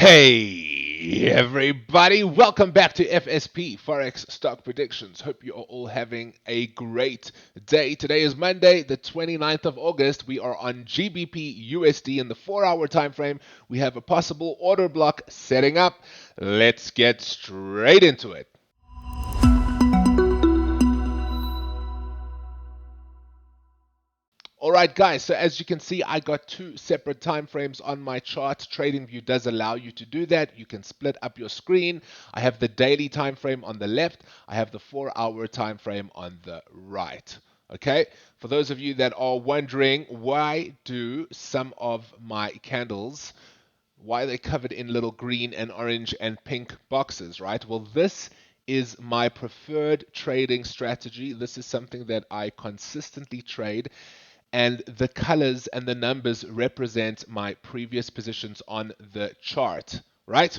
Hey everybody, welcome back to FSP Forex Stock Predictions. Hope you are all having a great day. Today is Monday, the 29th of August. We are on GBP USD in the 4-hour time frame. We have a possible order block setting up. Let's get straight into it. All right, guys, so as you can see, I got two separate time frames on my chart. TradingView does allow you to do that. You can split up your screen. I have the daily time frame on the left. I have the 4-hour time frame on the right. Okay, for those of you that are wondering, why do some of my candles, why are they covered in little green and orange and pink boxes, right? Well, this is my preferred trading strategy. This is something that I consistently trade, and the colors and the numbers represent my previous positions on the chart, right?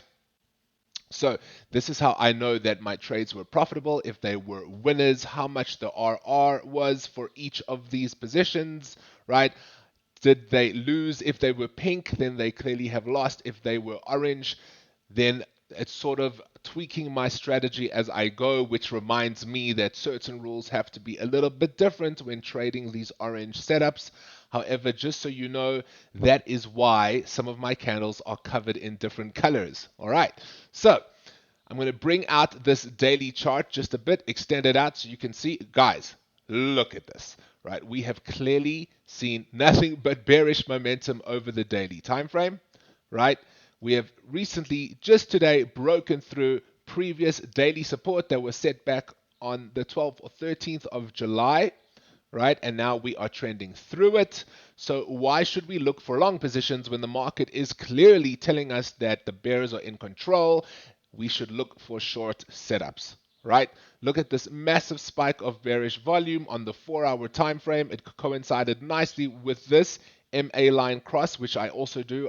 So this is how I know that my trades were profitable, if they were winners, how much the RR was for each of these positions, right? Did they lose? If they were pink, then they clearly have lost. If they were orange, then it's sort of tweaking my strategy as I go, which reminds me that certain rules have to be a little bit different when trading these orange setups. However, just so you know, that is why some of my candles are covered in different colors. All right, so I'm going to bring out this daily chart just a bit, extend it out so you can see. Guys, look at this, right? We have clearly seen nothing but bearish momentum over the daily time frame, right? We have recently, just today, broken through previous daily support that was set back on the 12th or 13th of July, right? And now we are trending through it. So why should we look for long positions when the market is clearly telling us that the bears are in control? We should look for short setups, right? Look at this massive spike of bearish volume on the 4-hour time frame. It coincided nicely with this MA line cross, which I also do.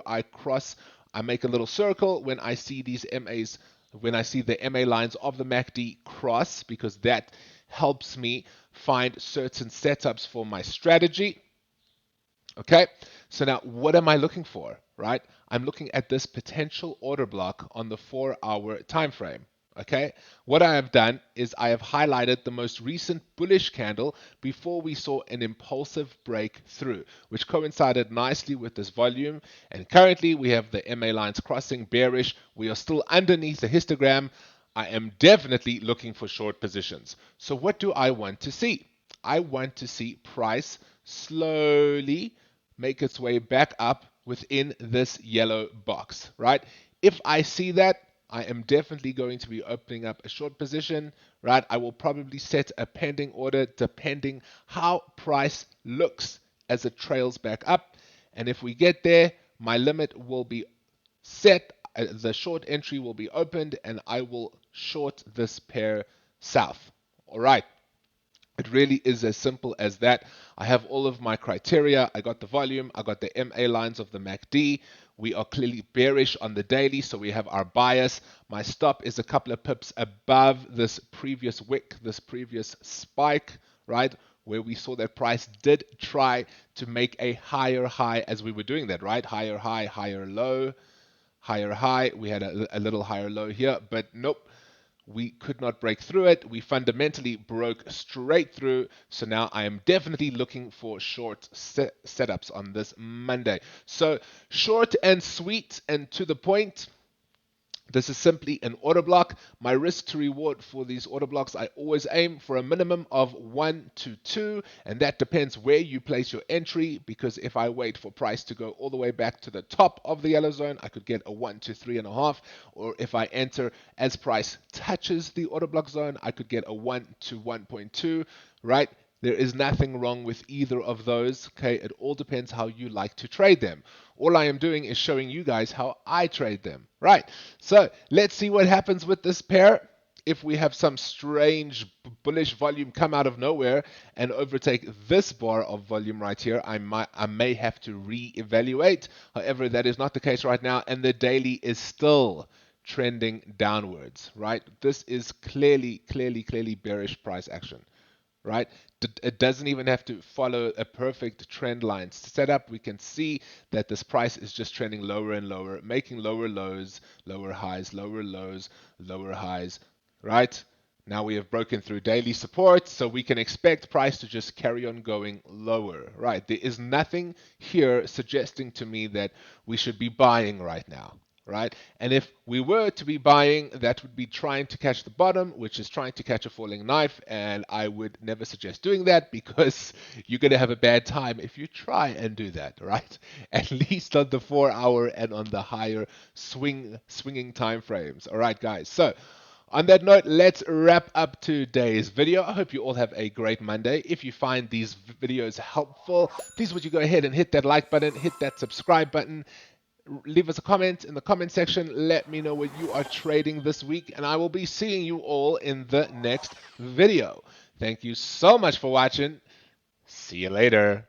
I make a little circle when I see these MAs, when I see the MA lines of the MACD cross, because that helps me find certain setups for my strategy. Okay, so now what am I looking for, right? I'm looking at this potential order block on the 4-hour time frame. Okay, what I have done is I have highlighted the most recent bullish candle before we saw an impulsive breakthrough, which coincided nicely with this volume. And currently we have the MA lines crossing bearish. We are still underneath the histogram. I am definitely looking for short positions. So what do I want to see? I want to see price slowly make its way back up within this yellow box, right? If I see that, I am definitely going to be opening up a short position, right? I will probably set a pending order depending how price looks as it trails back up. And if we get there, my limit will be set, the short entry will be opened, and I will short this pair south. All right. It really is as simple as that. I have all of my criteria. I got the volume. I got the MA lines of the MACD. We are clearly bearish on the daily, so we have our bias. My stop is a couple of pips above this previous wick, this previous spike, right? Where we saw that price did try to make a higher high as we were doing that, right? Higher high, higher low, higher high. We had a little higher low here, but nope. We could not break through it. We fundamentally broke straight through. So now I am definitely looking for short setups on this Monday. So short and sweet and to the point. This is simply an order block. My risk to reward for these order blocks, I always aim for a minimum of 1 to 2, and that depends where you place your entry, because if I wait for price to go all the way back to the top of the yellow zone, I could get a 1 to 3.5, or if I enter as price touches the order block zone, I could get a 1 to 1.2, right? There is nothing wrong with either of those, okay? It all depends how you like to trade them. All I am doing is showing you guys how I trade them, right? So let's see what happens with this pair. If we have some strange bullish volume come out of nowhere and overtake this bar of volume right here, I may have to re-evaluate. However, that is not the case right now, and the daily is still trending downwards, right? This is clearly bearish price action. right? It doesn't even have to follow a perfect trend line setup. We can see that this price is just trending lower and lower, making lower lows, lower highs, lower lows, lower highs, right? Now we have broken through daily support, so we can expect price to just carry on going lower, right? There is nothing here suggesting to me that we should be buying right now, right? And if we were to be buying, that would be trying to catch the bottom, which is trying to catch a falling knife. And I would never suggest doing that because you're going to have a bad time if you try and do that, right? At least on the 4 hour and on the higher swinging time frames. All right, guys. So on that note, let's wrap up today's video. I hope you all have a great Monday. If you find these videos helpful, please would you go ahead and hit that like button, hit that subscribe button, leave us a comment in the comment section. Let me know what you are trading this week, and I will be seeing you all in the next video. Thank you so much for watching. See you later.